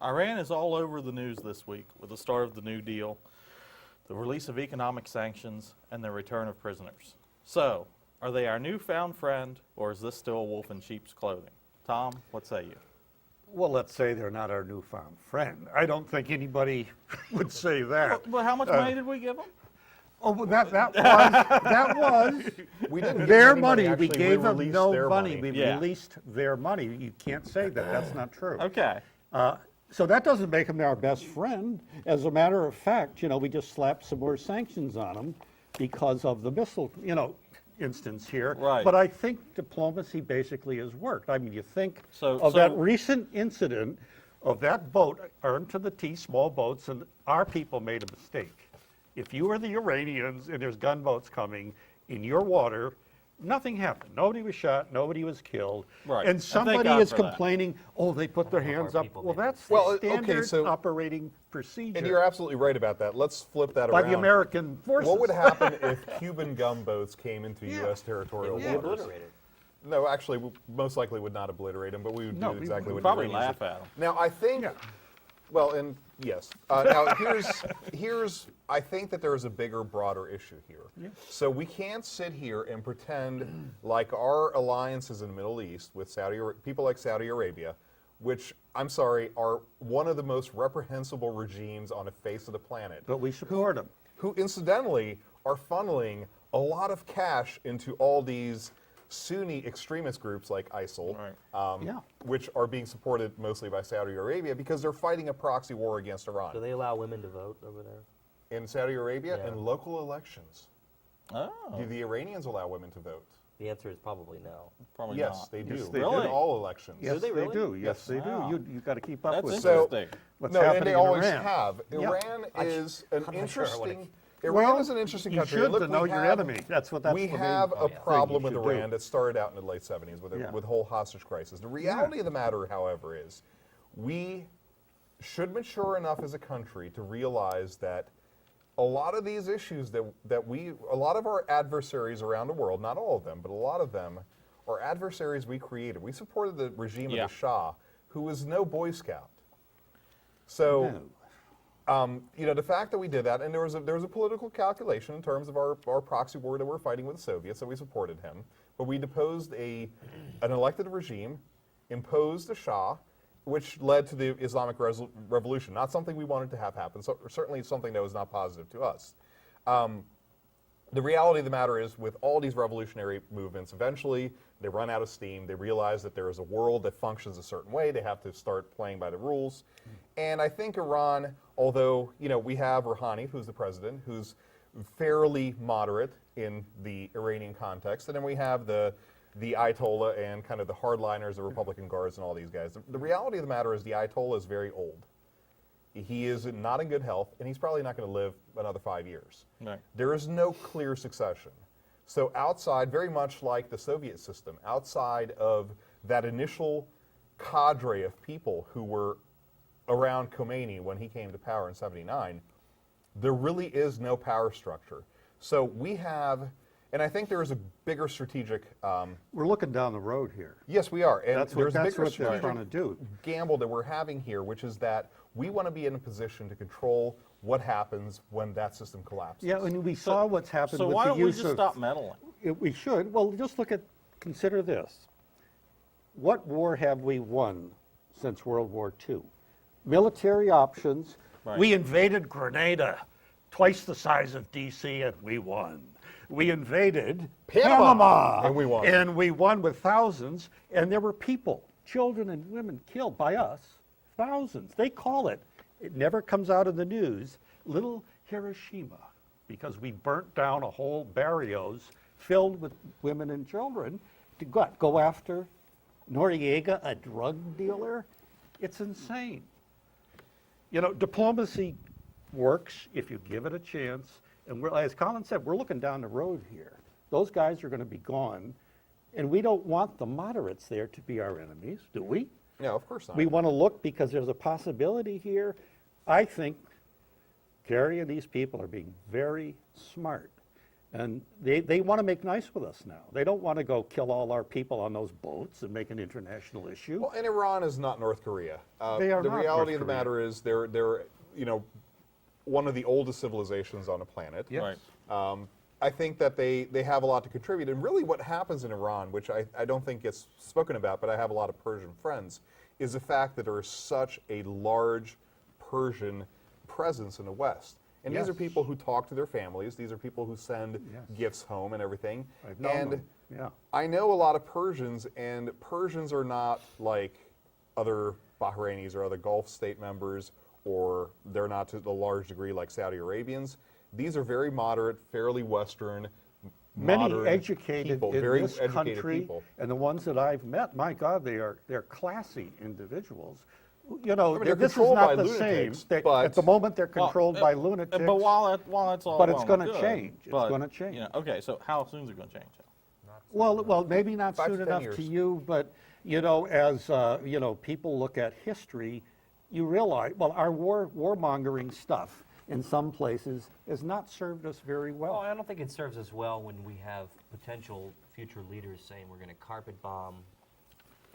Iran is all over the news this week with the start of the New Deal, the release of economic sanctions, and the return of prisoners. So, are they our newfound friend, or is this still a wolf in sheep's clothing? Tom, what say you? Well, let's say they're not our newfound friend. I don't think anybody would say that. Well, how much money did we give them? Oh, well, that was We didn't give their any money. We actually, gave them released no their money. We Yeah. released their money. You can't say that. That's not true. Okay. So that doesn't make them our best friend. As a matter of fact, we just slapped some more sanctions on them because of the missile, instance here. Right. But I think diplomacy basically has worked. I mean, you think So- of that so- recent incident of that boat earned to the T, small boats, and our people made a mistake. If you are the Iranians and there's gunboats coming in your water, nothing happened. Nobody was shot. Nobody was killed. Right. And And thank somebody God is for that. complaining, oh, they put their hands up. people Well, did. that's Well, the okay, standard so- operating procedure And you're absolutely right about that. Let's flip that by around. the American forces. What would happen if Cuban gunboats came into Yeah. U.S. territorial They waters? obliterated. No, actually, we most likely would not obliterate them, but we would No, do we exactly would what probably Iranians laugh did. at 'em. Now, I think, Yeah. well, and yes. Now, here's, I think that there is a bigger, broader issue here. Yeah. So we can't sit here and pretend like our alliances in the Middle East with people like Saudi Arabia, which, I'm sorry, are one of the most reprehensible regimes on the face of the planet, But we support them. who incidentally are funneling a lot of cash into all these Sunni extremist groups like ISIL, Right. Yeah. which are being supported mostly by Saudi Arabia because they're fighting a proxy war against Iran. Do they allow women to vote over there? In Saudi Arabia, Yeah. in local elections, Oh, do the Iranians allow women to vote? The answer is probably no. probably Yes, not. they do. Yes, they In do. all elections. Yes, they they really? do. Yes, they Wow. do. You got to keep up That's with So- interesting. what's No, happening and they in always Iran. have. Yeah. Iran is an I'm not sure what interesting. it- Iran is an interesting you country. should And look, to know we your have- enemy. That's what that's we the main have a thing problem you with should Iran do. that started out in the late 70s with Yeah. with the whole hostage crisis. The reality of the matter, however, is we should mature enough as a country to realize that a lot of these issues a lot of our adversaries around the world, not all of them, but a lot of them are adversaries we created. We supported the regime Yeah. of the Shah, who was no Boy Scout. So. No. The fact that we did that, and there was a political calculation in terms of our proxy war that we're fighting with the Soviets, so we supported him. But we deposed an elected regime, imposed a Shah, which led to the Islamic Revolution. Not something we wanted to have happen, so certainly something that was not positive to us. The reality of the matter is, with all these revolutionary movements, eventually they run out of steam. They realize that there is a world that functions a certain way. They have to start playing by the rules. And I think Iran, although we have Rouhani, who's the president, who's fairly moderate in the Iranian context, and then we have the Ayatollah and kind of the hardliners, the Republican Guards, and all these guys. The reality of the matter is the Ayatollah is very old. He is not in good health, and he's probably not going to live another 5 years. Right. There is no clear succession. So outside, very much like the Soviet system, outside of that initial cadre of people who were around Khomeini when he came to power in '79, there really is no power structure. So we have, and I think there is a bigger strategic. We're looking down the road here. Yes, we are, and That's there's a what bigger they're strategic trying to do. gamble that we're having here, which is that we want to be in a position to control what happens when that system collapses. Yeah, and we saw what's happened So with why the don't we use just of. stop meddling? We should. Well, just consider this. What war have we won since World War II? Military options. Right. We invaded Grenada, twice the size of D.C., and we won. We invaded Panama, and we won. And we won with thousands, and there were people, children and women killed by us, thousands. They call it never comes out in the news, Little Hiroshima, because we burnt down a whole barrios filled with women and children to go after Noriega, a drug dealer. It's insane. Diplomacy works if you give it a chance. And as Colin said, we're looking down the road here. Those guys are going to be gone. And we don't want the moderates there to be our enemies, do we? No, of course not. We want to look because there's a possibility here. I think Kerry and these people are being very smart. And they want to make nice with us now. They don't want to go kill all our people on those boats and make an international issue. Well, and Iran is not North Korea. They are the not reality North of the Korea. matter is they're one of the oldest civilizations on the planet. Yes. Right. I think that they have a lot to contribute. And really what happens in Iran, which I don't think gets spoken about, but I have a lot of Persian friends, is the fact that there is such a large Persian presence in the West. And these are Yes. people who talk to their families. These are people who send Yes. gifts home and everything. I've known and them. Yeah. I know a lot of Persians, and Persians are not like other Bahrainis or other Gulf state members, or they're not to the large degree like Saudi Arabians. These are very moderate, fairly Western, Many modern educated people, in very this educated country, people. and the ones that I've met, my God, they're classy individuals. You know, I mean, they're this is controlled by not the same. lunatics, At the but- moment, they're Well, controlled by lunatics. But while it's all But it's well and gonna good, change. It's but, gonna change. You know, okay, so how soon is it going to change? Well, maybe not 5 soon to 10 enough years. to you, but you know, as you know, people look at history, you realize, well, our warmongering stuff in some places has not served us very Well, well. I don't think it serves us well when we have potential future leaders saying we're going to carpet bomb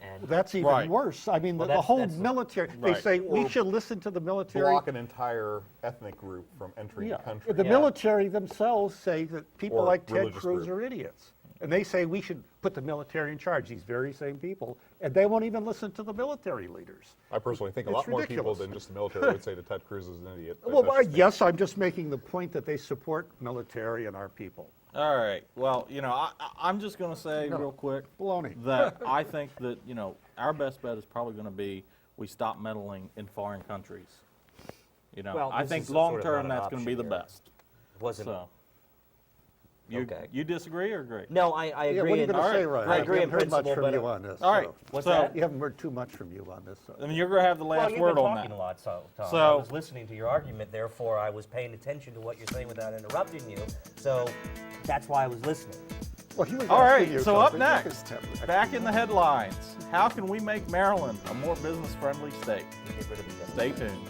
and That's even Right. worse. I mean, Well, the that's- whole that's the- military. They Right. say we Or should listen to the military. Block an entire ethnic group from entering Yeah. the country. The Yeah. military themselves say that people Or like Ted religious Cruz group. are idiots. And they say we should put the military in charge, these very same people, and they won't even listen to the military leaders. I personally think a It's lot more ridiculous. people than just the military would say that Ted Cruz is an idiot. but Well, that's just me. yes, I'm just making the point that they support military and our people. All right. Well, you know, I'm just going to say No. real quick Baloney. that I think that, you know, our best bet is probably going to be we stop meddling in foreign countries. You know, Well, I this think is sort of long not term an that's going to be the option here. best. wasn't. So, you Okay. you disagree or agree? No, I Yeah, agree. what are you in- going to All say, right. Ryan? I agree We in haven't heard much principle, from but- you on this. All right. so. What's so, that? You haven't heard too much from you on this. So. I mean, you're going to have the Well, last you've word been on talking that. a lot, Tom. I So- was listening to your argument, therefore I was paying attention to what you're saying without interrupting you. So that's why I was listening. Well, he was All asking right, you so up something. That next, is back in the headlines, how can we make Maryland a more business-friendly state? Get rid of the Stay tuned.